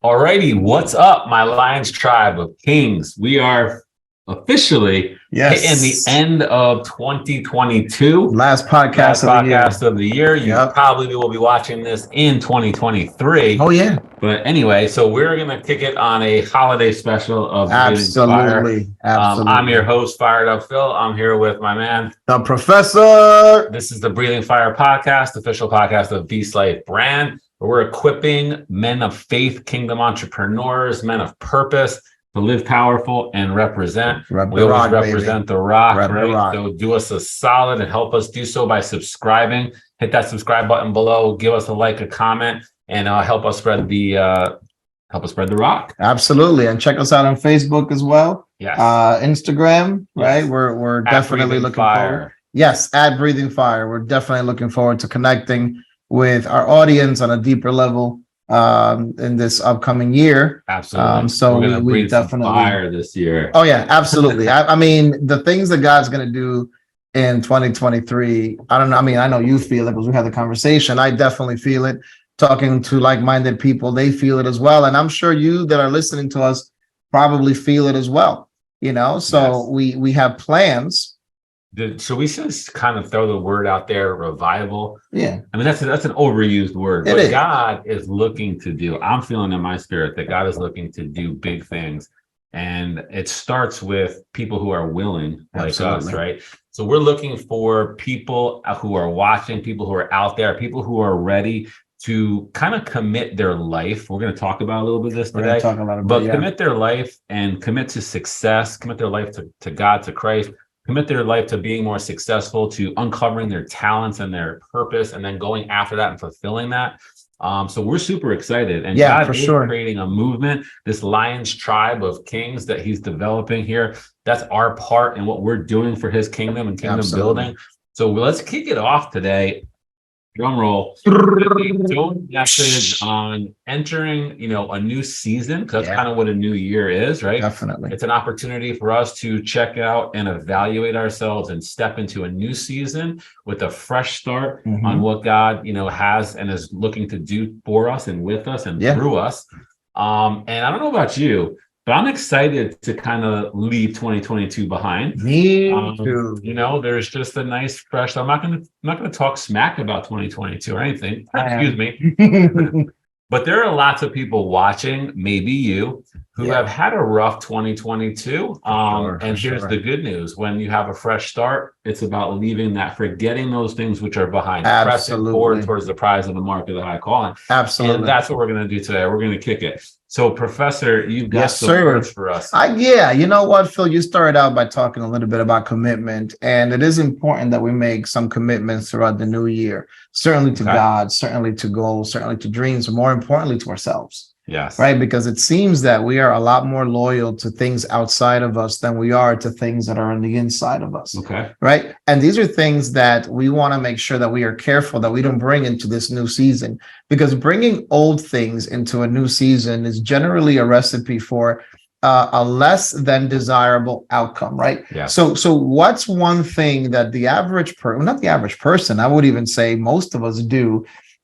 Alrighty, what's up, my Lions tribe of kings? We are officially hitting the end of 2022. Last podcast of the year. You Yep. probably will be watching this in 2023. Oh yeah, But anyway, so we're gonna kick it on a holiday special of Breathing Fire. absolutely. I'm your host, Fired Up Phil. I'm here with my man, The professor. This is the Breathing Fire podcast, official podcast of Beast Life brand, where we're equipping men of faith, kingdom entrepreneurs, men of purpose to live powerful and represent. We always rock, represent the rock, Rep right? the rock. So do us a solid and help us do so by subscribing. Hit that subscribe button below. Give us a like, a comment, and help us spread the rock. Absolutely, and check us out on Facebook as well. Yes. Instagram, right? Yes. We're At definitely Breathing looking Fire. forward. Yes, at Breathing Fire. We're definitely looking forward to connecting with our audience on a deeper level in this upcoming year. Absolutely. So we're gonna we breathe some definitely fire this year. Oh yeah, absolutely. I mean, the things that God's going to do in 2023, I don't know. I mean, I know you feel it because we had the conversation. I definitely feel it. Talking to like-minded people, they feel it as well. And I'm sure you that are listening to us probably feel it as well. So Yes. we have plans. Should we just kind of throw the word out there, revival? Yeah. I mean, that's an overused word. It What is. God is looking to do, I'm feeling in my spirit that God is looking to do big things. And it starts with people who are willing, like Absolutely. us, right? So we're looking for people who are watching, people who are out there, people who are ready to kind of commit their life. We're going to talk about a little bit of this We're going today, to talk about it, but commit their life and commit to success, commit their life to God, to Christ, commit their life to being more successful, to uncovering their talents and their purpose, and then going after that and fulfilling that. So we're super excited, and Yeah, God for is sure. creating a movement, this Lions tribe of kings that He's developing here. That's our part in what we're doing for His kingdom and kingdom Absolutely. building. So let's kick it off today. Drum roll. Message on entering, a new season, because that's kind of what a new year is, right? Definitely. It's an opportunity for us to check out and evaluate ourselves and step into a new season with a fresh start on what God, has and is looking to do for us and with us and through us. And I don't know about you, but I'm excited to kind of leave 2022 behind. Me too. There's just a nice fresh. I'm not gonna talk smack about 2022 or anything. Excuse me. But there are lots of people watching, maybe you, who have had a rough 2022. And here's the good news: when you have a fresh start, it's about leaving that, forgetting those things which are behind, pressing forward towards the prize of the mark of the high calling. Absolutely. And that's what we're going to do today. We're going to kick it. So, Professor, you've got some words for us. You know what, Phil? You started out by talking a little bit about commitment, and it is important that we make some commitments throughout the new year. Certainly to God, certainly to goals, certainly to dreams, but more importantly to ourselves. Yes. Right. Because it seems that we are a lot more loyal to things outside of us than we are to things that are on the inside of us. Okay. Right. And these are things that we want to make sure that we are careful that we don't bring into this new season, because bringing old things into a new season is generally a recipe for a less than desirable outcome. Right. Yeah. So what's one thing that the average person, not the average person, I would even say most of us do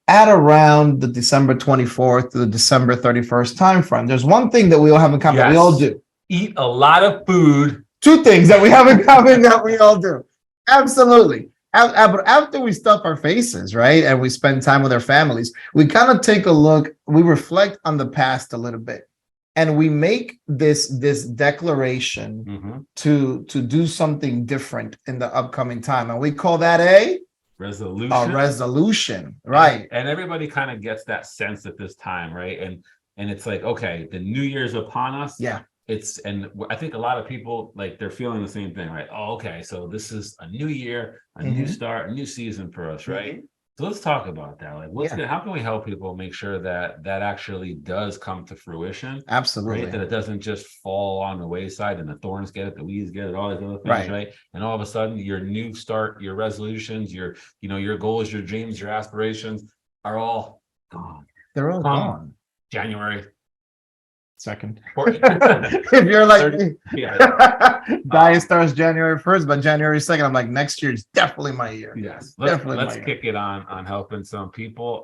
at around the December 24th to the December 31st timeframe? There's one thing that we all have in common. That we all do. Eat a lot of food. Two things that we have in common that we all do. Absolutely. But after we stuff our faces, right, and we spend time with our families, we kind of take a look, we reflect on the past a little bit, and we make this declaration to do something different in the upcoming time. And we call that a resolution, right? And everybody kind of gets that sense at this time, right? And it's like, okay, the new year's upon us. Yeah. And I think a lot of people, like, they're feeling the same thing, right? Oh, okay, so this is a new year, a new start, a new season for us, right? So let's talk about that. Like, how can we help people make sure that actually does come to fruition? Absolutely. Right? That it doesn't just fall on the wayside and the thorns get it, the weeds get it, all these other things, right? And all of a sudden, your new start, your resolutions, your goals, your dreams, your aspirations are all gone. They're all gone. January, Second. Or- If you're like, 30 yeah. diet starts January 1st, but January 2nd, I'm like, next year is definitely my year. Yes, Definitely let's my year. kick it on helping some people.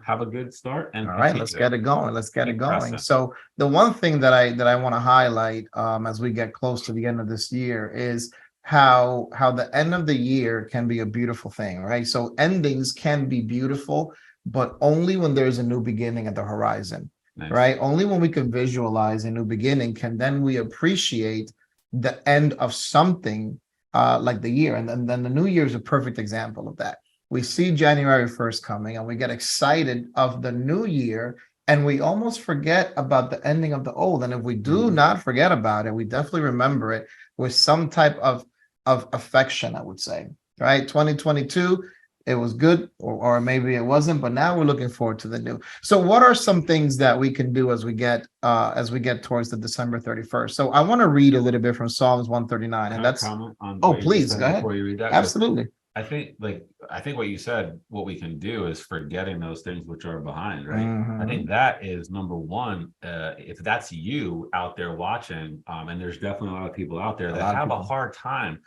Have a good start and All right, let's continue get it going. Let's get it keep going. pressing. So the one thing that I want to highlight as we get close to the end of this year is how the end of the year can be a beautiful thing, right? So endings can be beautiful, but only when there's a new beginning at the horizon. Nice. Right? Only when we can visualize a new beginning can then we appreciate the end of something like the year. And then the new year is a perfect example of that. We see January 1st coming and we get excited of the new year and we almost forget about the ending of the old. And if we do not forget about it, we definitely remember it with some type of affection, I would say. Right? 2022. It was good, or maybe it wasn't, but now we're looking forward to the new. So, what are some things that we can do as we get towards the December 31st? So, I want to read a little bit from Psalms 139, and that's comment on oh, what you please said go ahead. before you read that. Absolutely. I think what you said, what we can do is forgetting those things which are behind, right? I think that is number one. If that's you out there watching, and there's definitely a lot of people out there that have a hard time,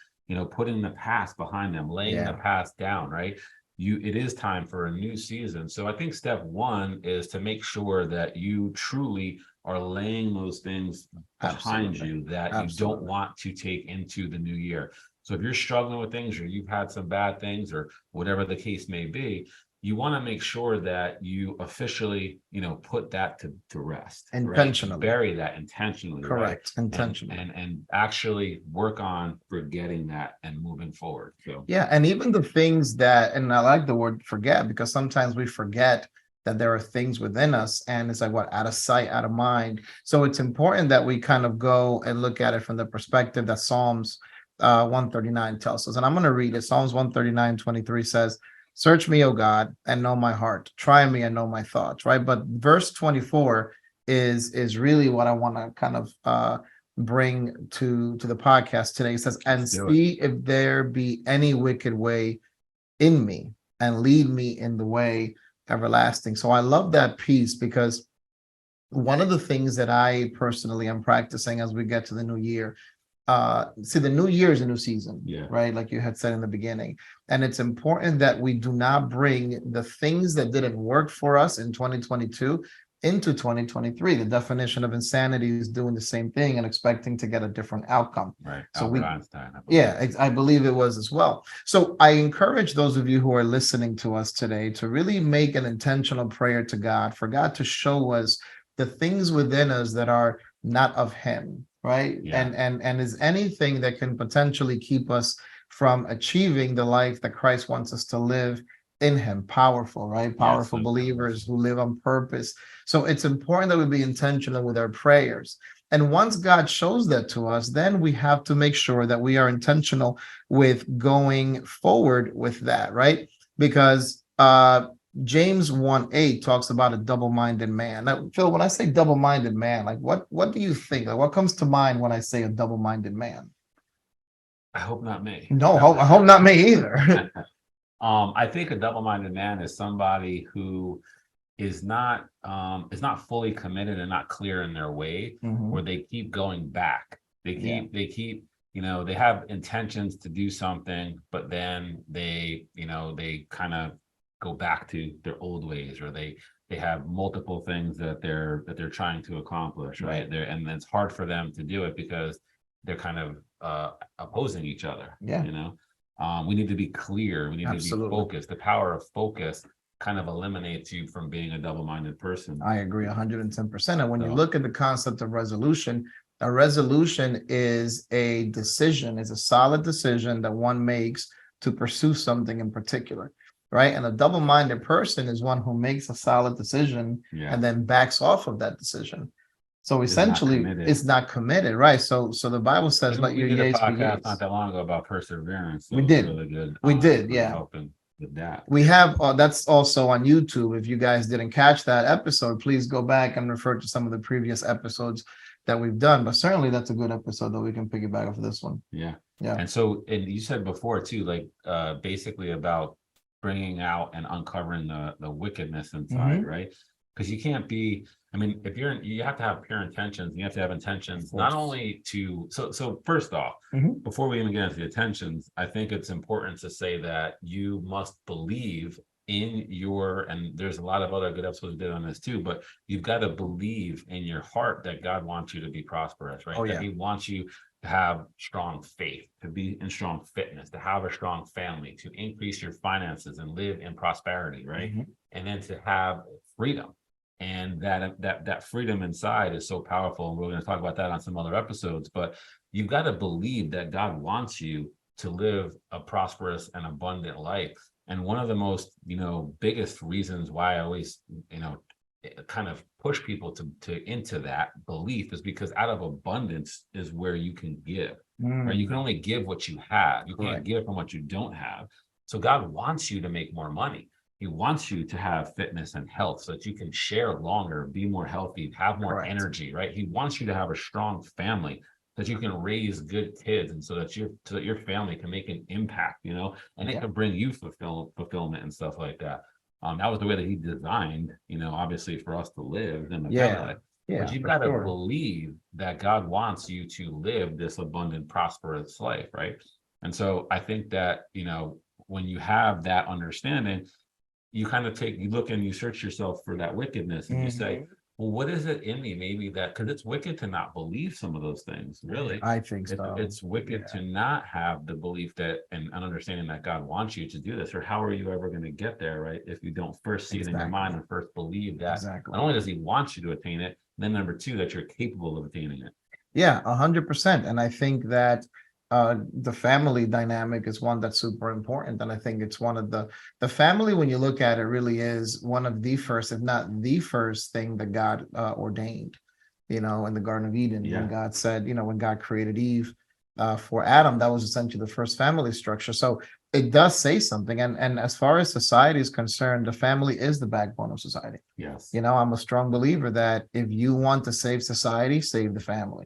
putting the past behind them, laying the past down, right? It is time for a new season. So I think step one is to make sure that you truly are laying those things behind you that you don't want to take into the new year. So if you're struggling with things or you've had some bad things or whatever the case may be, you want to make sure that you officially, put that to rest. Intentionally. Right? Bury that intentionally. Correct. Right? Intentionally. And actually work on forgetting that and moving forward. So yeah, and even the things that, and I like the word forget because sometimes we forget that there are things within us and it's like what, out of sight, out of mind. So it's important that we kind of go and look at it from the perspective that Psalms 139 tells us. And I'm going to read it. Psalms 139:23 says, search me, O God, and know my heart. Try me and know my thoughts, right? But verse 24 is really what I want to kind of bring to the podcast today. It says, and see if there be any wicked way in me and lead me in the way everlasting. So I love that piece because one of the things that I personally am practicing as we get to the new year, see, the new year is a new season, right? Like you had said in the beginning. And it's important that we do not bring the things that didn't work for us in 2022 into 2023. The definition of insanity is doing the same thing and expecting to get a different outcome. Right. So Albert Einstein. I believe it was as well. So I encourage those of you who are listening to us today to really make an intentional prayer to God, for God to show us the things within us that are not of Him, right? And is anything that can potentially keep us from achieving the life that Christ wants us to live in Him. Powerful, right? Powerful believers who live on purpose. So it's important that we be intentional with our prayers. And once God shows that to us, then we have to make sure that we are intentional with going forward with that, right? Because James 1:8 talks about a double-minded man. Now, Phil, when I say double-minded man, like what do you think? Like, what comes to mind when I say a double-minded man? I hope not me. No, I hope not me either. I think a double-minded man is somebody who is not fully committed and not clear in their way, or they keep going back. They keep they have intentions to do something, but then they kind of go back to their old ways, or they have multiple things that they're trying to accomplish, right? And it's hard for them to do it because they're kind of opposing each other. We need to be clear. We need to be focused. The power of focus kind of eliminates you from being a double-minded person. I agree 110%. And when you look at the concept of resolution, a resolution is a decision, is a solid decision that one makes to pursue something in particular, right? And a double-minded person is one who makes a solid decision and then backs off of that decision. So essentially, it's not committed, right? So the Bible says, "Let your yays be yays." Not that long ago about perseverance. So we did. Really good. We did, yeah. Helping with that. We have that's also on YouTube. If you guys didn't catch that episode, please go back and refer to some of the previous episodes that we've done. But certainly, that's a good episode that we can piggyback off of this one. Yeah. Yeah. And you said before too, like basically about bringing out and uncovering the wickedness inside, right? Because you can't be I mean, if you have to have pure intentions, and you have to have intentions not only to, so first off, before we even get into the intentions, I think it's important to say that you must believe in and there's a lot of other good episodes we did on this too, but you've got to believe in your heart that God wants you to be prosperous, right? That he wants you to have strong faith, to be in strong fitness, to have a strong family, to increase your finances and live in prosperity, right? And then to have freedom. And that freedom inside is so powerful. And we're going to talk about that on some other episodes, but you've got to believe that God wants you to live a prosperous and abundant life. And one of the most, biggest reasons why I always, kind of push people to into that belief is because out of abundance is where you can give, right? You can only give what you have. You can't give from what you don't have. So God wants you to make more money. He wants you to have fitness and health so that you can share longer, be more healthy, have more energy, right? He wants you to have a strong family that you can raise good kids, and so that your family can make an impact, and it can bring you fulfillment and stuff like that. That was the way that he designed, obviously for us to live in the family. But you've got to believe that God wants you to live this abundant, prosperous life, right? And so I think that, when you have that understanding, you kind of you look and you search yourself for that wickedness, and you say, well, what is it in me? Maybe that, because it's wicked to not believe some of those things, really. I think so. It's wicked to not have the belief that and an understanding that God wants you to do this, or how are you ever going to get there, right? If you don't first see it in your mind and first believe that not only does he want you to attain it, then number two, that you're capable of attaining it. Yeah, 100%. And I think that the family dynamic is one that's super important. And I think it's one of the family, when you look at it, really is one of the first, if not the first thing that God ordained, in the Garden of Eden. When God said, when God created Eve for Adam, that was essentially the first family structure. So it does say something. And as far as society is concerned, the family is the backbone of society. Yes. I'm a strong believer that if you want to save society, save the family.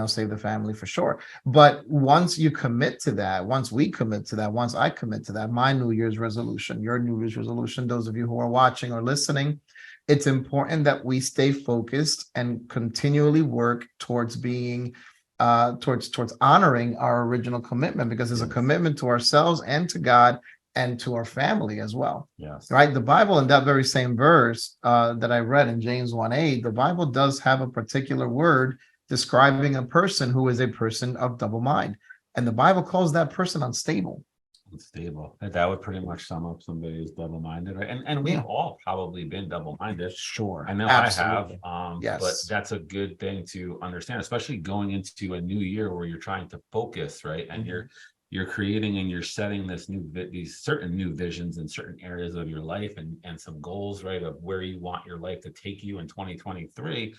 Save the family for sure. But once you commit to that, once we commit to that, once I commit to that, my New Year's resolution, your New Year's resolution, those of you who are watching or listening, it's important that we stay focused and continually work towards being towards honoring our original commitment, because there's a commitment to ourselves and to God and to our family as well. Yes. Right. The Bible, in that very same verse that I read in James 1:8, the Bible does have a particular word describing a person who is a person of double mind. And the Bible calls that person unstable. Unstable. That would pretty much sum up somebody who's double-minded, right? And we've all probably been double-minded. Sure. I know Absolutely. I have. Yes. But that's a good thing to understand, especially going into a new year where you're trying to focus, right? And you're creating and you're setting these certain new visions in certain areas of your life and some goals, right, of where you want your life to take you in 2023.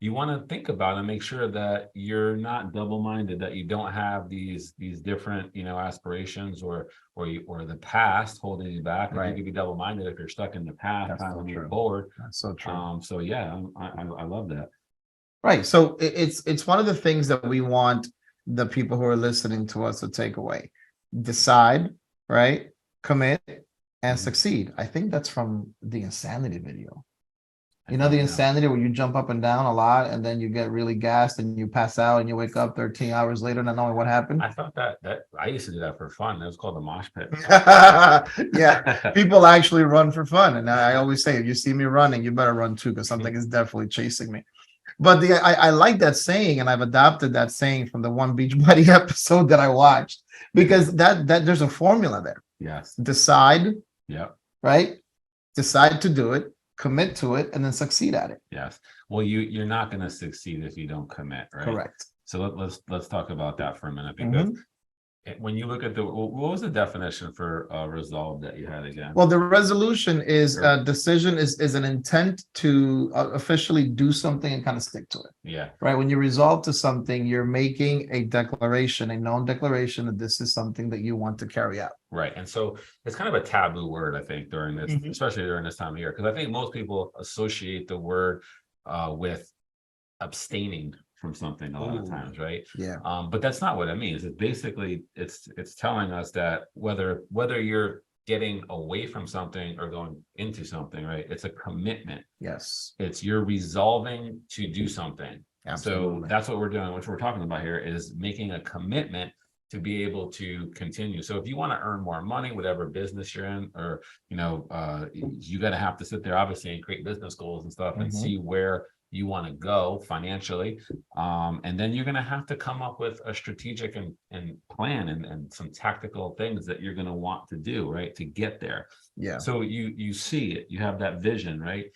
You want to think about and make sure that you're not double-minded, that you don't have these different, aspirations or the past holding you back. Right. You could be double-minded if you're stuck in the past, That's trying so to true. move forward. That's so true. So yeah, I love that. Right. So it's one of the things that we want the people who are listening to us to take away. Decide, right? Commit and succeed. I think that's from the Insanity video. The Insanity where you jump up and down a lot and then you get really gassed and you pass out and you wake up 13 hours later not knowing what happened. I thought that I used to do that for fun. It was called the mosh pit. Yeah, people actually run for fun. And I always say, if you see me running, you better run too, because something is definitely chasing me. But I like that saying, and I've adopted that saying from the One Beachbody episode that I watched, because that there's a formula there. Yes. Decide. Yeah. Right. Decide to do it. Commit to it, and then succeed at it. Yes. Well, you're not going to succeed if you don't commit, right? Correct. So let's talk about that for a minute, because when you look at what was the definition for resolve that you had again? Well, the resolution is a decision, is an intent to officially do something and kind of stick to it. Yeah. Right. When you resolve to something, you're making a declaration, a known declaration that this is something that you want to carry out. Right. And so it's kind of a taboo word, I think, during this, especially during this time of year, because I think most people associate the word with abstaining from something a lot of times, right? Yeah. But that's not what it means. It's basically it's telling us that whether you're getting away from something or going into something, right? It's a commitment. Yes. It's you're resolving to do something. Absolutely. So that's what we're doing. What we're talking about here is making a commitment to be able to continue. So if you want to earn more money, whatever business you're in, or you got to have to sit there obviously and create business goals and stuff and see where you want to go financially. And then you're going to have to come up with a strategic and plan and some tactical things that you're going to want to do, right, to get there. Yeah. So you see it, you have that vision, right?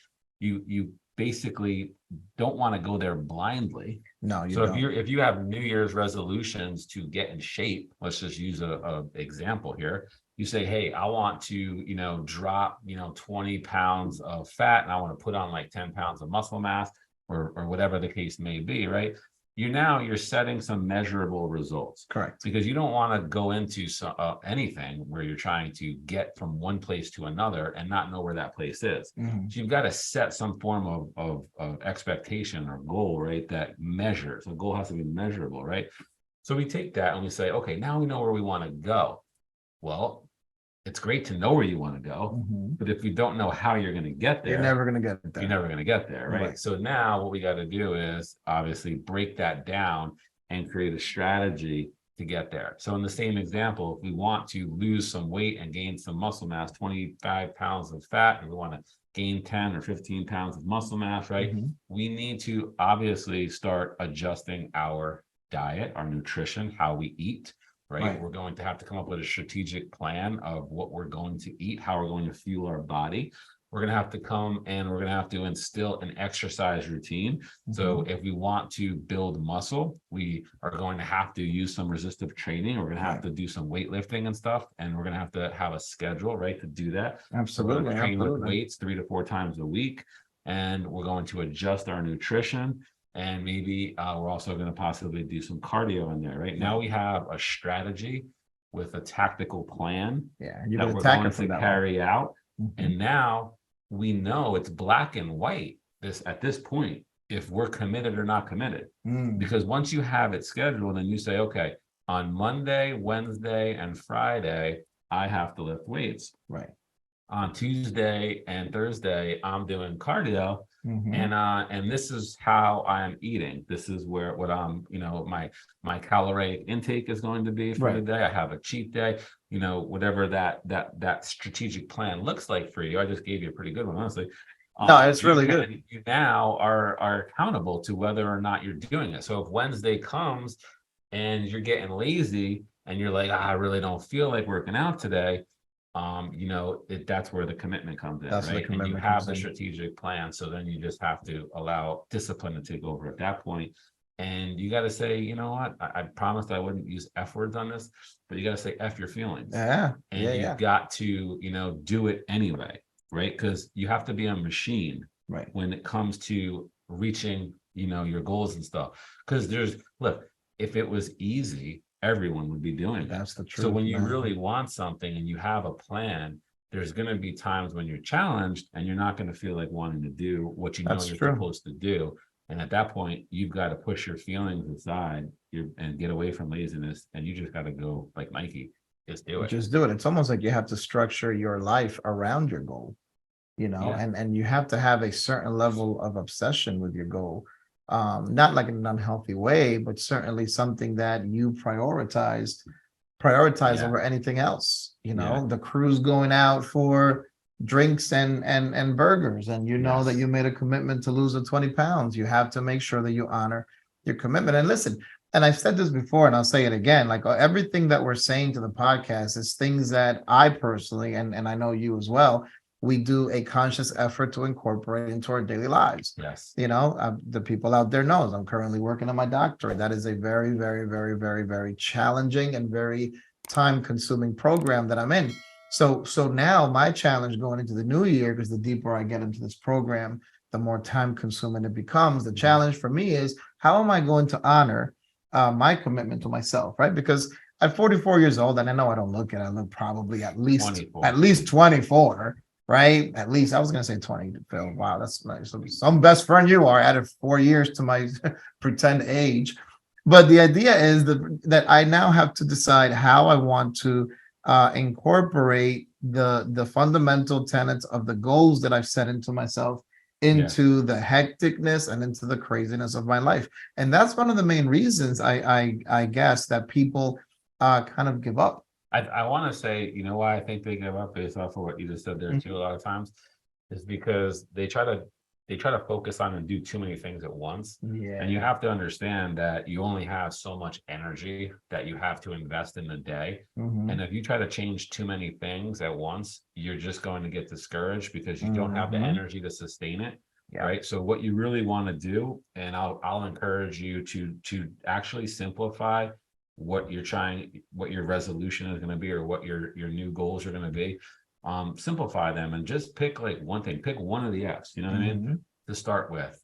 You basically don't want to go there blindly. No, you So don't. if you have New Year's resolutions to get in shape, let's just use a example here. You say, hey, I want to, drop, 20 pounds of fat, and I want to put on like 10 pounds of muscle mass, or whatever the case may be, right? You're setting some measurable results. Correct. Because you don't want to go into anything where you're trying to get from one place to another and not know where that place is. So you've got to set some form of expectation or goal, right? That measures. A goal has to be measurable, right? So we take that and we say, okay, now we know where we want to go. Well, it's great to know where you want to go, but if you don't know how you're going to get there, you're never going to get there. You're never going to get there, right? Right. So now what we got to do is obviously break that down and create a strategy to get there. So in the same example, if we want to lose some weight and gain some muscle mass, 25 pounds of fat, and we want to gain 10 or 15 pounds of muscle mass, right? We need to obviously start adjusting our diet, our nutrition, how we eat. Right. We're going to have to come up with a strategic plan of what we're going to eat, how we're going to fuel our body. We're going to have to come and we're going to have to instill an exercise routine. So if we want to build muscle, we are going to have to use some resistive training. We're going to have to do some weightlifting and stuff. And we're going to have a schedule, right, to do that. Absolutely. We're going to train with weights 3 to 4 times a week. And we're going to adjust our nutrition. And maybe we're also going to possibly do some cardio in there, right? Now we have a strategy with a tactical plan that we're going to carry out. And now we know it's black and white at this point, if we're committed or not committed. Because once you have it scheduled and you say, okay, on Monday, Wednesday, and Friday, I have to lift weights. Right. On Tuesday and Thursday, I'm doing cardio. And this is how I'm eating. This is what I'm, my caloric intake is going to be for the day. I have a cheat day, whatever that strategic plan looks like for you. I just gave you a pretty good one, honestly. No, it's really good. You now are accountable to whether or not you're doing it. So if Wednesday comes and you're getting lazy and you're like, I really don't feel like working out today, that's where the commitment comes in, right? And you have the strategic plan. So then you just have to allow discipline to take over at that point. And you got to say, you know what? I promised I wouldn't use F words on this, but you got to say F your feelings. And you've got to, do it anyway, right? Because you have to be a machine, right, when it comes to reaching, your goals and stuff. Because look, if it was easy, everyone would be doing it. That's the truth. So when you really want something and you have a plan, there's going to be times when you're challenged and you're not going to feel like wanting to do what you're supposed to do. And at that point, you've got to push your feelings aside and get away from laziness. And you just got to go like Nike, just do it. Just do it. It's almost like you have to structure your life around your goal, and you have to have a certain level of obsession with your goal. Not like in an unhealthy way, but certainly something that you prioritize over anything else. The crew's going out for drinks and burgers, and that you made a commitment to lose 20 pounds. You have to make sure that you honor your commitment. And listen, and I've said this before and I'll say it again, like everything that we're saying to the podcast is things that I personally, and I know you as well, we do a conscious effort to incorporate into our daily lives. Yes. The people out there knows I'm currently working on my doctorate. That is a very, very, very, very, very challenging and very time-consuming program that I'm in. So now my challenge going into the new year, because the deeper I get into this program, the more time-consuming it becomes. The challenge for me is, how am I going to honor my commitment to myself, right? Because at 44 years old, and I know I don't look it, I look probably at least 24. Right? At least I was going to say 20, Phil. Wow, that's nice. Some best friend you are. Added 4 years to my pretend age. But the idea is that I now have to decide how I want to incorporate the fundamental tenets of the goals that I've set into myself into the hecticness and into the craziness of my life. And that's one of the main reasons I guess that people kind of give up. I want to say, you know why I think they give up based off of what you just said there too, a lot of times, is because they try to focus on and do too many things at once. Yeah. And you have to understand that you only have so much energy that you have to invest in the day. And if you try to change too many things at once, you're just going to get discouraged because you don't have the energy to sustain it. Yeah. Right. So what you really want to do, and I'll encourage you to actually simplify what your resolution is going to be, or what your new goals are going to be. Simplify them and just pick like one thing, pick one of the F's, you know what I mean? To start with.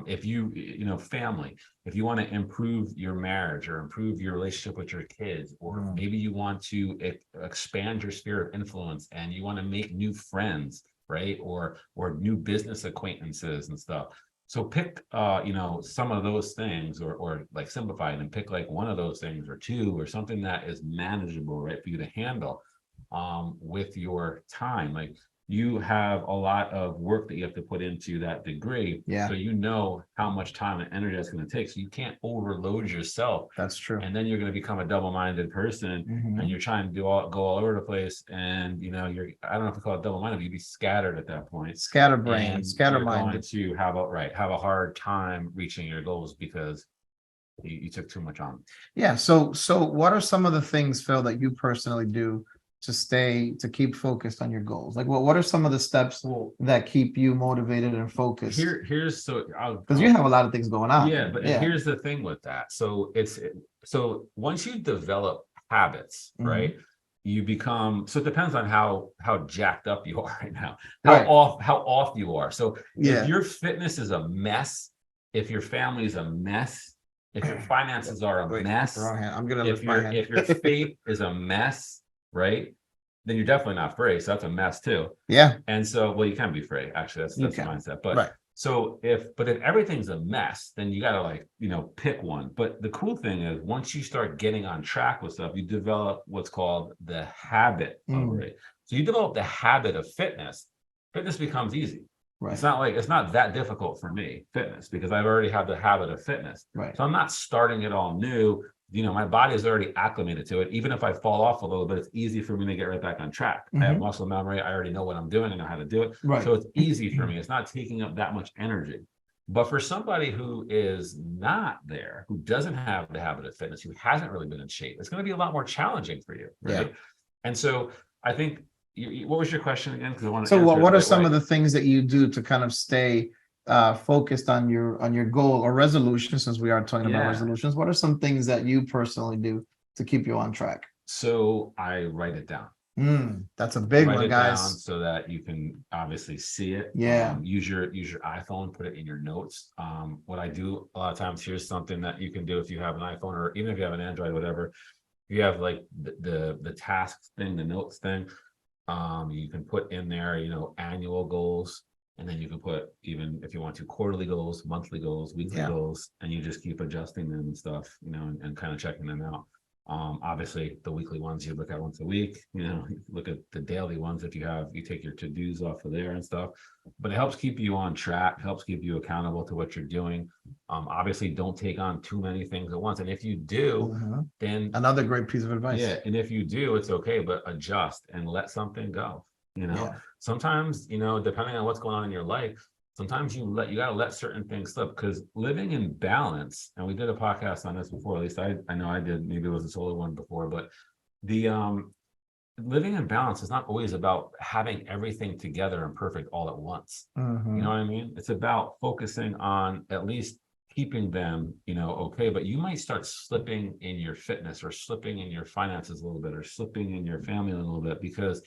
If family, if you want to improve your marriage or improve your relationship with your kids, or maybe you want to expand your sphere of influence and you want to make new friends, right? Or new business acquaintances and stuff. So pick, some of those things, or like simplify it and pick like one of those things or two, or something that is manageable, right, for you to handle with your time. Like, you have a lot of work that you have to put into that degree. Yeah. So you know how much time and energy that's going to take. So you can't overload yourself. That's true. And then you're going to become a double-minded person, and you're trying to go all over the place. And I don't know if you call it double-minded, but you'd be scattered at that point. Scatterbrained, scatterminded. You're going to have a hard time reaching your goals because you took too much on. Yeah. So what are some of the things, Phil, that you personally do to keep focused on your goals? Like, what are some of the steps that keep you motivated and focused? Here's because you have a lot of things going on. Yeah, but here's the thing with that. So once you develop habits, right, you become, so it depends on how jacked up you are right now, how off you are. So if your fitness is a mess, if your family is a mess, if your finances are a mess, I'm gonna lift my hand. If your faith is a mess, right, then you're definitely not free. So that's a mess too. Yeah. And so, well, you can be free. Actually, that's the mindset. But so if everything's a mess, then you got to pick one. But the cool thing is, once you start getting on track with stuff, you develop what's called the habit of it. So you develop the habit of fitness. Fitness becomes easy. Right. It's not that difficult for me, fitness, because I've already had the habit of fitness. Right. So I'm not starting it all new. My body is already acclimated to it. Even if I fall off a little bit, it's easy for me to get right back on track. I have muscle memory. I already know what I'm doing. I know how to do it. Right. So it's easy for me. It's not taking up that much energy. But for somebody who is not there, who doesn't have the habit of fitness, who hasn't really been in shape, it's going to be a lot more challenging for you. Right. Yeah. And so I think, what was your question again? Because I want to. So what are some of the things that you do to kind of stay focused on your goal or resolution, since we are talking about resolutions? What are some things that you personally do to keep you on track? So I write it down. That's a big one, guys. Down so that you can obviously see it. Yeah. Use your iPhone, put it in your notes. What I do a lot of times, here's something that you can do if you have an iPhone, or even if you have an Android, whatever. You have like the tasks thing, the notes thing. You can put in there, annual goals. And then you can put, even if you want to, quarterly goals, monthly goals, weekly goals, and you just keep adjusting them and stuff, and kind of checking them out. Obviously the weekly ones you look at once a week, look at the daily ones. If you take your to-dos off of there and stuff, but it helps keep you on track, helps keep you accountable to what you're doing. Obviously don't take on too many things at once. And if you do, then another great piece of advice. Yeah. And if you do, it's okay, but adjust and let something go. Sometimes, depending on what's going on in your life, sometimes you got to let certain things slip, because living in balance, and we did a podcast on this before, at least I know I did, maybe it was a solo one before, but the living in balance is not always about having everything together and perfect all at once. You know what I mean? It's about focusing on at least keeping them, okay, but you might start slipping in your fitness, or slipping in your finances a little bit, or slipping in your family a little bit, because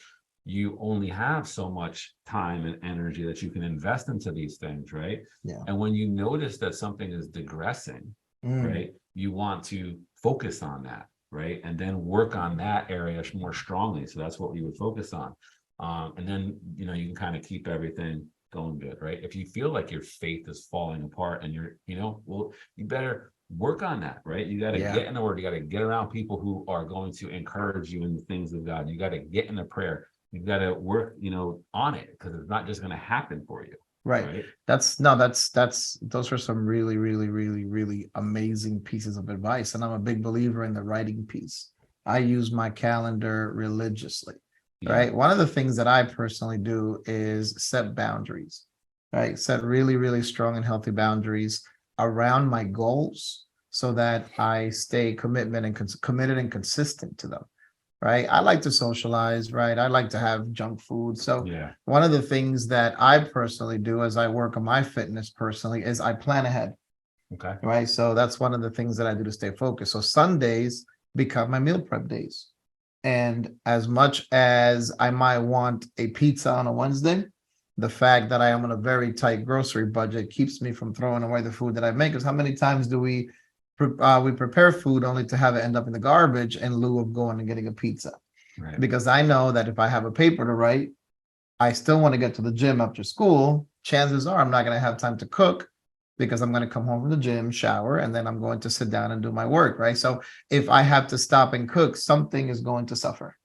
you only have so much time and energy that you can invest into these things, right? Yeah. And when you notice that something is digressing, right, you want to focus on that, right? And then work on that area more strongly. So that's what we would focus on. And then, you can kind of keep everything going good, right? If you feel like your faith is falling apart and you're, well, you better work on that, right? You got to Yeah. get in the word. You got to get around people who are going to encourage you in the things of God. You got to get in the prayer. You've got to work, on it, because it's not just going to happen for you. Right. Right. That's those are some really, really, really, really amazing pieces of advice. And I'm a big believer in the writing piece. I use my calendar religiously. Yeah. Right. One of the things that I personally do is set boundaries, right? Set really, really strong and healthy boundaries around my goals so that I stay committed and consistent to them. Right. I like to socialize, right? I like to have junk food. So Yeah. one of the things that I personally do as I work on my fitness personally is I plan ahead. Okay. Right. So that's one of the things that I do to stay focused. So Sundays become my meal prep days. And as much as I might want a pizza on a Wednesday, the fact that I am on a very tight grocery budget keeps me from throwing away the food that I make. Because how many times do we prepare food only to have it end up in the garbage in lieu of going and getting a pizza? Right. Because I know that if I have a paper to write, I still want to get to the gym after school. Chances are I'm not going to have time to cook because I'm going to come home from the gym, shower, and then I'm going to sit down and do my work, right? So if I have to stop and cook, something is going to suffer.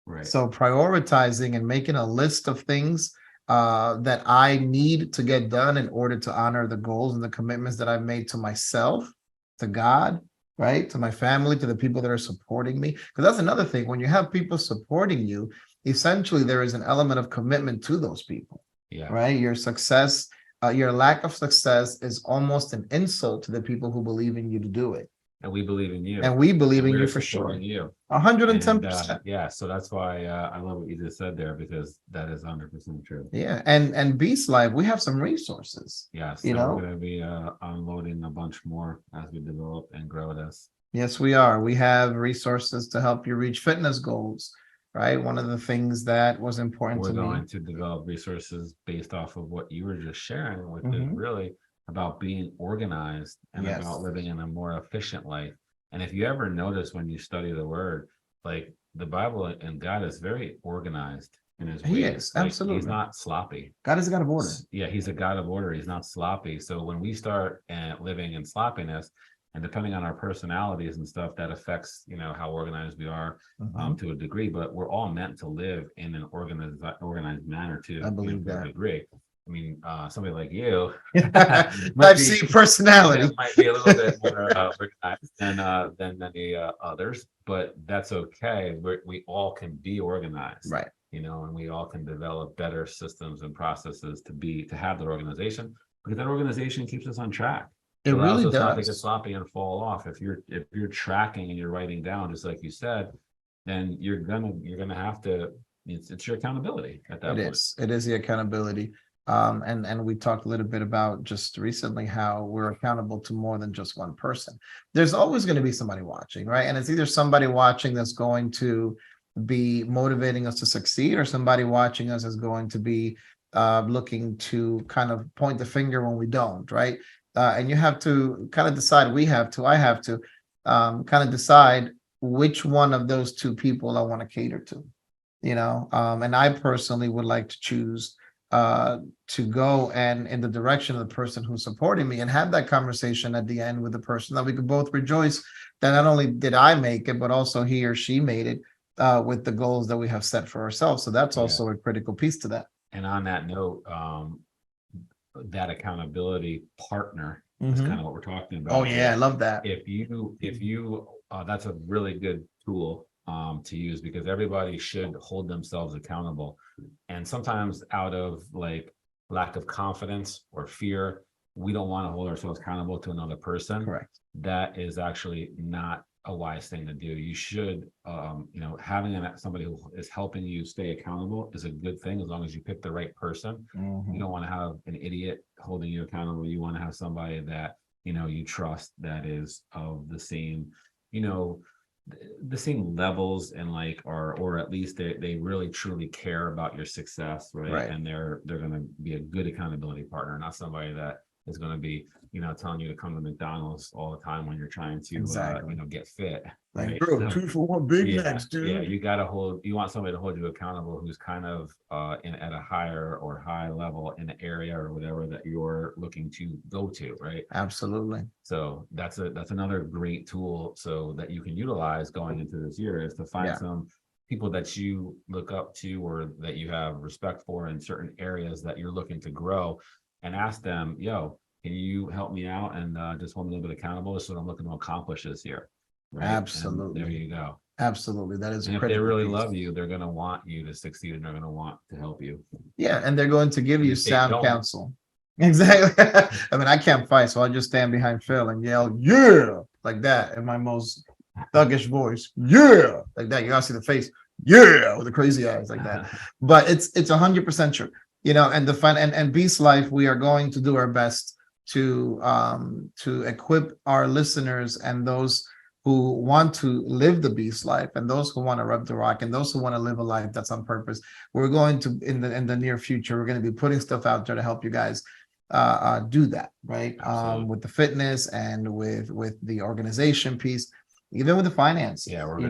Right. So prioritizing and making a list of things that I need to get done in order to honor the goals and the commitments that I've made to myself, to God, right? To my family, to the people that are supporting me. Because that's another thing. When you have people supporting you, essentially there is an element of commitment to those people. Yeah. Right. Your success, your lack of success is almost an insult to the people who believe in you to do it. And we believe in you. And we believe in we're you for sure. supporting you. 110%. Yeah. So that's why I love what you just said there, because that is 100% true. Yeah. And Beast Life, we have some resources. Yeah. So we're going to be unloading a bunch more as we develop and grow this. Yes, we are. We have resources to help you reach fitness goals, right? One of the things that was important We're to me. going to develop resources based off of what you were just sharing, which is Mhm. really about being organized and Yes. about living in a more efficient life. And if you ever notice when you study the word, like the Bible and God is very organized in his He ways. is, Like, absolutely. he's not sloppy. God is a God of order. Yeah, he's a God of order. He's not sloppy. So when we start living in sloppiness, and depending on our personalities and stuff, that affects, how organized we are Mhm. to a degree. But we're all meant to live in an organized manner too. I believe to a that. degree. I mean, somebody like you Type C personality. might be a little bit more organized than many others, but that's okay. We all can be organized, Right. and we all can develop better systems and processes to have that organization, because that organization keeps us on track. It allows really us not to get does. sloppy and fall off. If you're tracking and you're writing down, just like you said, then you're gonna have to. It's your accountability at that It point. is. It is the accountability. And we talked a little bit about just recently how we're accountable to more than just one person. There's always going to be somebody watching, right? And it's either somebody watching that's going to be motivating us to succeed, or somebody watching us is going to be looking to kind of point the finger when we don't, right? And you have to kind of decide. I have to kind of decide which one of those two people I want to cater to. And I personally would like to choose to go and in the direction of the person who's supporting me, and have that conversation at the end with the person, that we could both rejoice that not only did I make it, but also he or she made it with the goals that we have set for ourselves. So that's also a critical piece to that. And on that note, that accountability partner is kind of what we're talking about. Oh yeah, I love that. If you that's a really good tool to use, because everybody should hold themselves accountable. And sometimes out of like lack of confidence or fear, we don't want to hold ourselves accountable to another person. Correct. That is actually not a wise thing to do. You should, having somebody who is helping you stay accountable is a good thing, as long as you pick the right person. You don't want to have an idiot holding you accountable. You want to have somebody that, you trust, that is of the same, the same levels, and like, or at least they really truly care about your success, right? Right. And they're going to be a good accountability partner, not somebody that is going to be, telling you to come to McDonald's all the time when you're trying to, Exactly. get fit. Like, Right? bro, So, 2 for 1 Big yeah, Macs, dude. you want somebody to hold you accountable who's kind of at a higher or high level in the area or whatever that you're looking to go to, right? Absolutely. So that's another great tool so that you can utilize going into this year, is to find some people that you look up to or that you have respect for in certain areas that you're looking to grow, and ask them, yo, can you help me out and just hold me a little bit accountable? This is what I'm looking to accomplish this year. Right. Absolutely. And there you go. Absolutely. That is And a if they critical really piece. love you, they're going to want you to succeed, and they're going to want to help you. Yeah, and they're going to give And you if they sound don't- counsel. Exactly. I mean, I can't fight, so I'll just stand behind Phil and yell, yeah, like that in my most thuggish voice. Yeah, like that. You gotta see the face. Yeah, with the crazy eyes like that. But it's 100% true. And the fun and Beast Life, we are going to do our best to equip our listeners and those who want to live the Beast Life, and those who want to rub the rock, and those who want to live a life that's on purpose. We're going to, in the near future, we're going to be putting stuff out there to help you guys do that, right? With the fitness and with the organization piece, even with the finances. Yeah, we're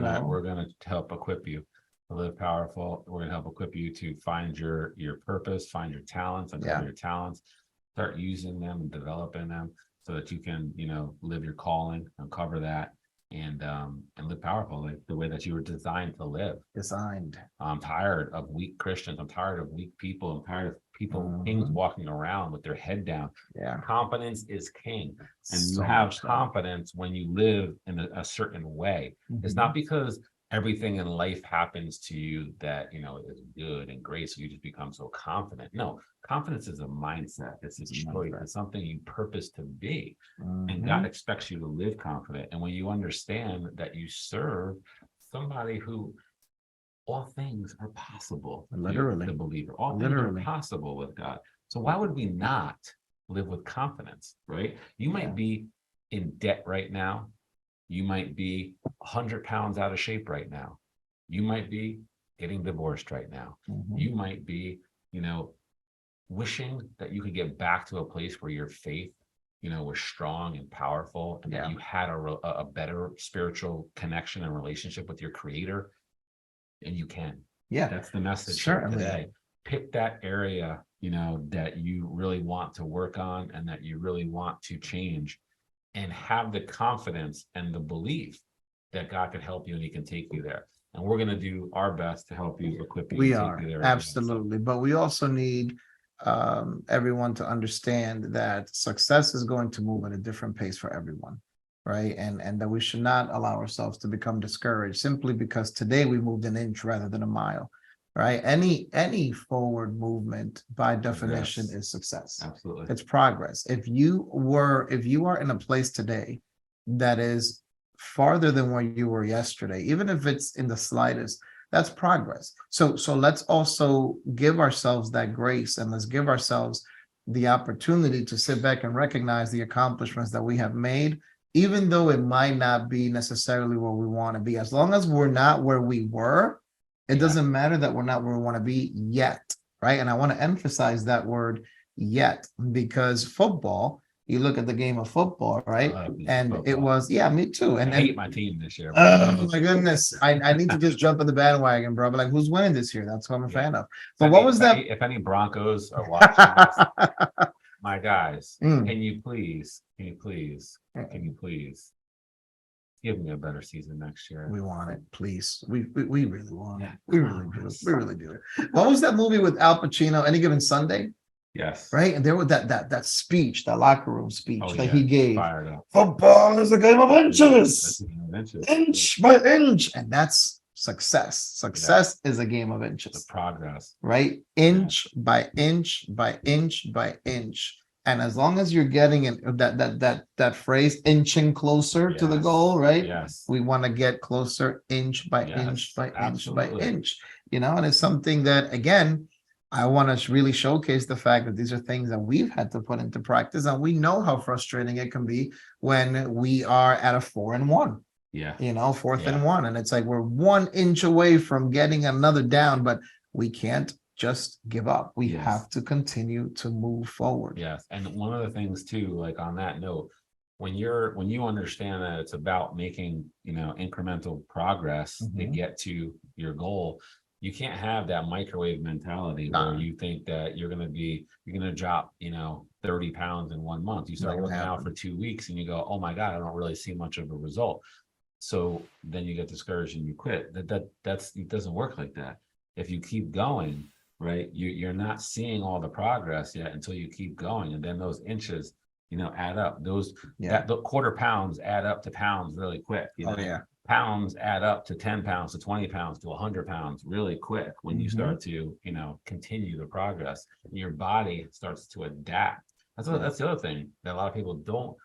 gonna help equip you to live powerful. We're gonna help equip you to find your purpose, find your talents, uncover your talents, start using them and developing them so that you can, live your calling, uncover that, and live powerful, like the way that you were designed to live. I'm tired of weak Christians. I'm tired of weak people. I'm tired of people, kings walking around with their head down. Confidence is king, and you have confidence when you live in a certain way. It's not because everything in life happens to you that is good and great, so you just become so confident. No, confidence is a mindset. It's a choice. It's something you purpose to be, and God expects you to live confident. And when you understand that you serve somebody who all things are possible, literally, the believer, all things are possible with God. So why would we not live with confidence, right? You might be in debt right now. You might be 100 pounds out of shape right now. You might be getting divorced right now. You might be, wishing that you could get back to a place where your faith, was strong and powerful, and that you had a better spiritual connection and relationship with your creator. And you can. That's the message today. Pick that area, that you really want to work on and that you really want to change, and have the confidence and the belief that God can help you and he can take you there. And we're going to do our best to help you, equip you. We are, absolutely. But we also need everyone to understand that success is going to move at a different pace for everyone. Right. And that we should not allow ourselves to become discouraged simply because today we moved an inch rather than a mile. Right. Any forward movement by definition is success. Absolutely. It's progress. If you are in a place today that is farther than where you were yesterday, even if it's in the slightest, that's progress. So let's also give ourselves that grace, and let's give ourselves the opportunity to sit back and recognize the accomplishments that we have made, even though it might not be necessarily where we want to be. As long as we're not where we were, it doesn't matter that we're not where we want to be yet, right? And I want to emphasize that word yet, because football, you look at the game of football, right? And football. It was, me too. And I hate my team this year. Oh my goodness. I need to just jump on the bandwagon, bro. But like, who's winning this year? That's what I'm a fan of. But what was that? If any Broncos are watching this, my guys, can you please give me a better season next year? We want it, please. We really want it. We really do. We really do. What was that movie with Al Pacino, Any Given Sunday? Yes. Right. And there was that speech, that locker room speech that he gave. Fired up. Football is a game of inches. Inch by inch. And that's success. Success is a game of inches. The progress. Right? Inch by inch by inch by inch. And as long as you're getting that phrase, inching closer to the goal, right? Yes. We want to get closer inch by inch by inch by inch. And it's something that, again, I want to really showcase the fact that these are things that we've had to put into practice, and we know how frustrating it can be when we are at a 4-1. Fourth and 1, and it's like we're 1 inch away from getting another down, but we can't just give up. We Yes. have to continue to move forward. Yes. And one of the things too, like on that note, when you understand that it's about making, incremental progress to Mhm. get to your goal, you can't have that microwave mentality Nah. where you think that you're gonna drop, 30 pounds in 1 month. You start Not gonna working out happen. for 2 weeks and you go, oh my God, I don't really see much of a result. So then you get discouraged and you quit. It doesn't work like that. If you keep going, right, you're not seeing all the progress yet until you keep going, and then those inches, add up. Yeah. The quarter pounds add up to pounds really quick. Oh yeah. Pounds add up to 10 pounds to 20 pounds to 100 pounds really quick when you Mhm. start to continue the progress. Your body starts to adapt. That's the other thing that a lot of people don't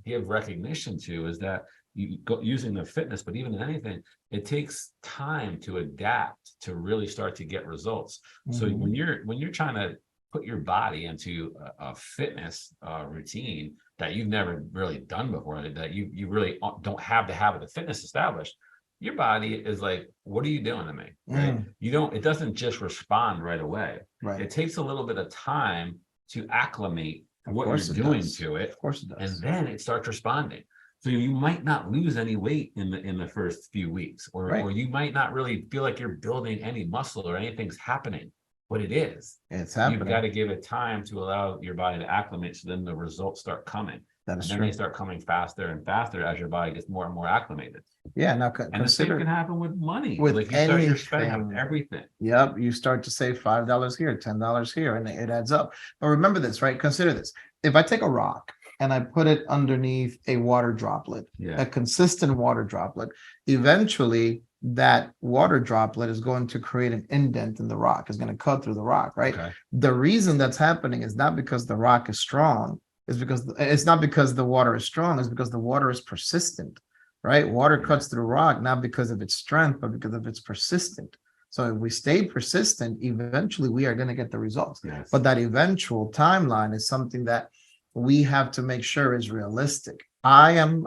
give recognition to, is that you go using the fitness, but even in anything, it takes time to adapt to really start to get results. So Mhm. when you're trying to put your body into a fitness routine that you've never really done before, that you really don't have the habit of fitness established, your body is like, what are you doing to me? Right? It doesn't just respond right away. Right. It takes a little bit of time to acclimate Of what course you're it doing does. to it, Of course it and does. then it starts responding. So you might not lose any weight in the first few weeks, or Right. you might not really feel like you're building any muscle or anything's happening, but it is. It's You've got happening. to give it time to allow your body to acclimate, so then the results start coming. That And is then true. they start coming faster and faster as your body gets more and more acclimated. Yeah. Now And the same can consider happen with money. with Like you're spending on anything. everything. Yep, you start to save $5 here, $10 here, and it adds up. But remember this, right? Consider this. If I take a rock and I put it underneath a water droplet, Yeah. a consistent water droplet, eventually that water droplet is going to create an indent in the rock. It's going to cut through the rock, right? Okay. The reason that's happening is not because the rock is strong, it's not because the water is strong, it's because the water is persistent, right? Water cuts through rock not because of its strength, but because of its persistent. So if we stay persistent, eventually we are going to get the results. Yes. But that eventual timeline is something that we have to make sure is realistic. I am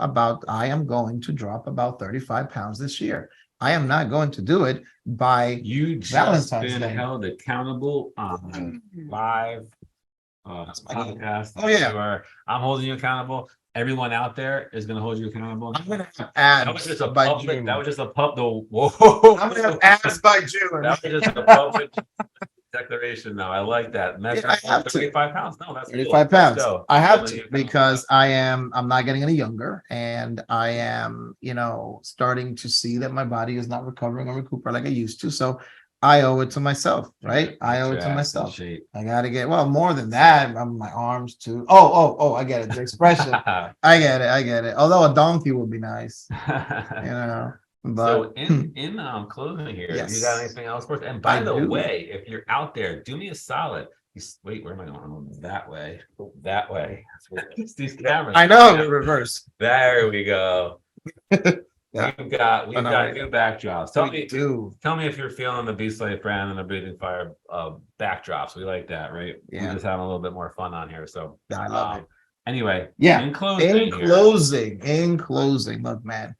going to drop about 35 pounds this year. I am not going to do it by You just Valentine's been Day. held accountable on live podcast. Oh yeah. Where I'm holding you accountable. Everyone out there is going to hold you accountable. I'm gonna have That was abs just a by public. June. That was just a pub. Whoa! I'm gonna have abs by June. That was just a public declaration. No, I like that. Yeah, I have to. 35 pounds. No, that's 35 cool. Let's pounds. go. I have Holding you to accountable. because I'm not getting any younger, and I am, starting to see that my body is not recovering and recuperate like I used to. So I owe it to myself, right? I owe it to myself. I gotta get more than that. My arms too. Oh, I get it. The expression. I get it. Although a donkey would be nice, But so in closing here, yes. You got anything else for us? And by I the do. way, if you're out there, do me a solid. Wait, where am I going? That way. That way. It's these cameras. I know the reverse. There we go. Yeah. We've got new backdrops. Tell me if you're feeling the Be Slave brand and the Breathing Fire backdrops. We like that, right? Yeah. We're just having a little bit more fun on here. So I love it. Anyway, yeah. In closing, Look, man,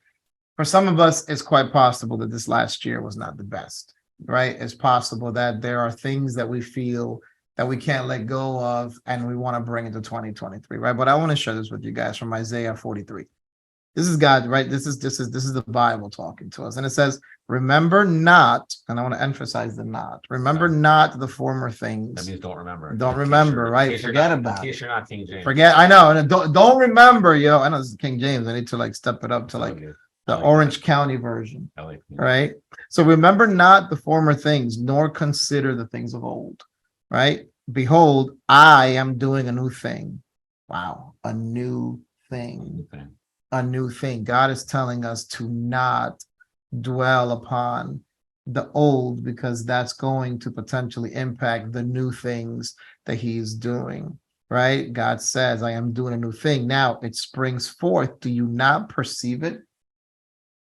for some of us, it's quite possible that this last year was not the best, right? It's possible that there are things that we feel that we can't let go of and we want to bring into 2023, right? But I want to share this with you guys from Isaiah 43. This is God, right? This is the Bible talking to us. And it says, remember not, and I want to emphasize the not, remember not the former things. That means don't remember. Don't remember, right? Forget about it. In case you're not King James. Forget, I know. And don't remember, I know this is King James. I need to step it up to the Orange County version. Right? So remember not the former things, nor consider the things of old. Right? Behold, I am doing a new thing. Wow, a new thing. A new thing. God is telling us to not dwell upon the old because that's going to potentially impact the new things that he's doing, right? God says, I am doing a new thing. Now it springs forth. Do you not perceive it?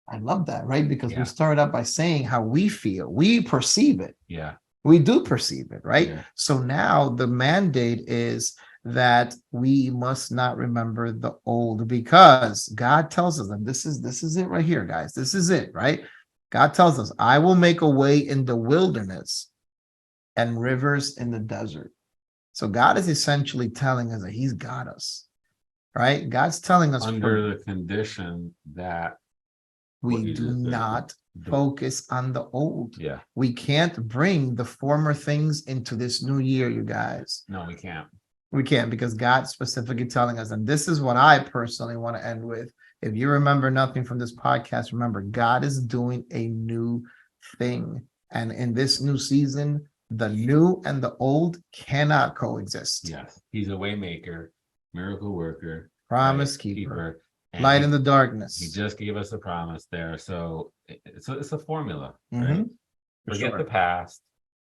I love that, right? Because we started out by saying how we feel. We perceive it. Yeah. We do perceive it, right? Yeah. So now the mandate is that we must not remember the old because God tells us, and this is it right here, guys. This is it, right? God tells us, I will make a way in the wilderness and rivers in the desert. So God is essentially telling us that he's got us, right? God's telling us under the condition that what we you do just did. not focus on the old. Yeah. We can't bring the former things into this new year, you guys. No, we can't. We can't, because God's specifically telling us, and this is what I personally want to end with. If you remember nothing from this podcast, remember God is doing a new thing. And in this new season, the new and the old cannot coexist. Yes. He's a way maker, miracle worker, Promise right? keeper, and light he, in the darkness. he just gave us a promise there. So it's a formula, Mhm. right? For Forget sure. the past.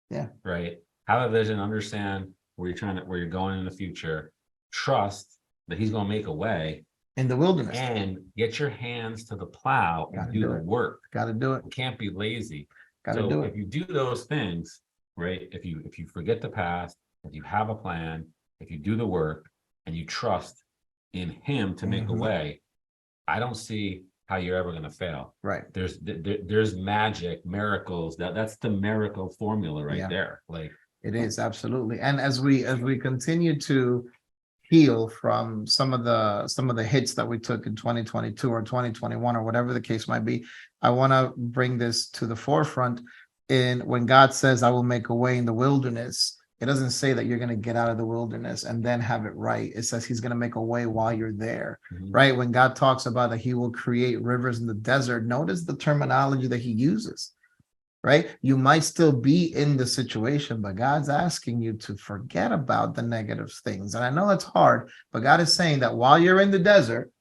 Yeah. Right. Have a vision, understand where you're going in the future. Trust that he's going to make a way In the wilderness. and get your hands to the plow and Gotta do do the it. work. Got to do it. You can't be lazy. Got to So do if it. you do those things, right? If you forget the past, if you have a plan, if you do the work and you trust in him to make a Mhm. way, I don't see how you're ever going to fail. Right. There's magic, miracles. That's the miracle formula right Yeah. there. Like It is, absolutely. And as we continue to heal from some of the hits that we took in 2022 or 2021 or whatever the case might be, I want to bring this to the forefront. In when God says, I will make a way in the wilderness, it doesn't say that you're going to get out of the wilderness and then have it right. It says he's going to make a way while you're there, Mhm. right? When God talks about that he will create rivers in the desert, notice the terminology that he uses, right? You might still be in the situation, but God's asking you to forget about the negative things. And I know that's hard, but God is saying that while you're in the desert,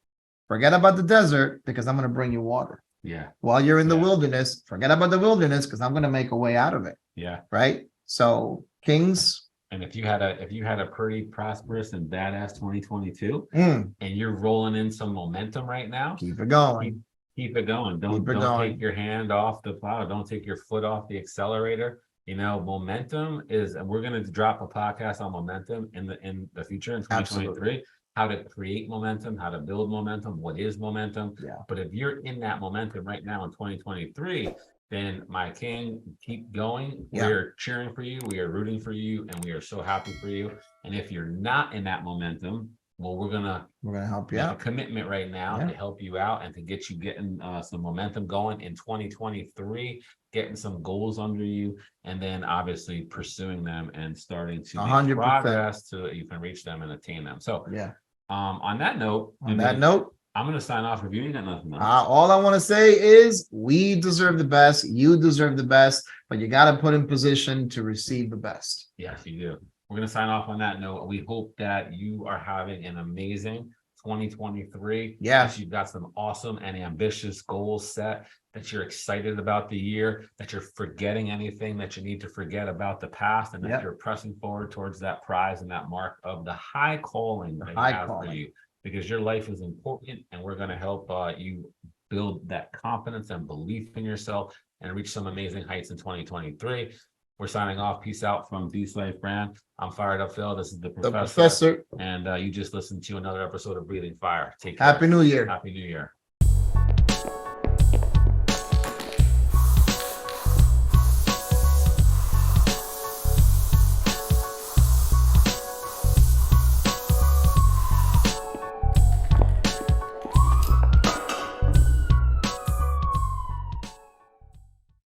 forget about the desert because I'm going to bring you water. Yeah. While you're in the Yeah. wilderness, forget about the wilderness because I'm going to make a way out of it. Yeah. Right. So Kings. And if you had a pretty prosperous and badass 2022 and you're rolling in some momentum right now, keep it going. keep it going. Don't Keep it don't going. take your hand off the plow. Don't take your foot off the accelerator. Momentum is, and we're going to drop a podcast on momentum in the future in 2023. Absolutely. How to create momentum, how to build momentum, what is momentum. Yeah. But if you're in that momentum right now in 2023, then my king, keep going. Yeah. We're cheering for you. We are rooting for you, and we are so happy for you. And if you're not in that momentum, well, we're gonna help you make a out. commitment right now Yeah. to help you out and to get you getting some momentum going in 2023, getting some goals under you, and then obviously pursuing them and starting to make 100%. progress so that you can reach them and attain them. So Yeah. on that note, On that note, I'm gonna sign off. If you ain't got nothing else. all I want to say is we deserve the best. You deserve the best, but you got to put in position to receive the best. Yes, you do. We're going to sign off on that note. We hope that you are having an amazing 2023. Yeah. That you've got some awesome and ambitious goals set, that you're excited about the year, that you're forgetting anything that you need to forget about the past, and that Yep. you're pressing forward towards that prize and that mark of the high calling that high you have calling. for you, because your life is important, and we're going to help you build that confidence and belief in yourself and reach some amazing heights in 2023. We're signing off. Peace out from Beast Life Brand. I'm Fired Up Phil. This is the The professor. professor. And you just listened to another episode of Breathing Fire. Take care. Happy New Year. Happy New Year.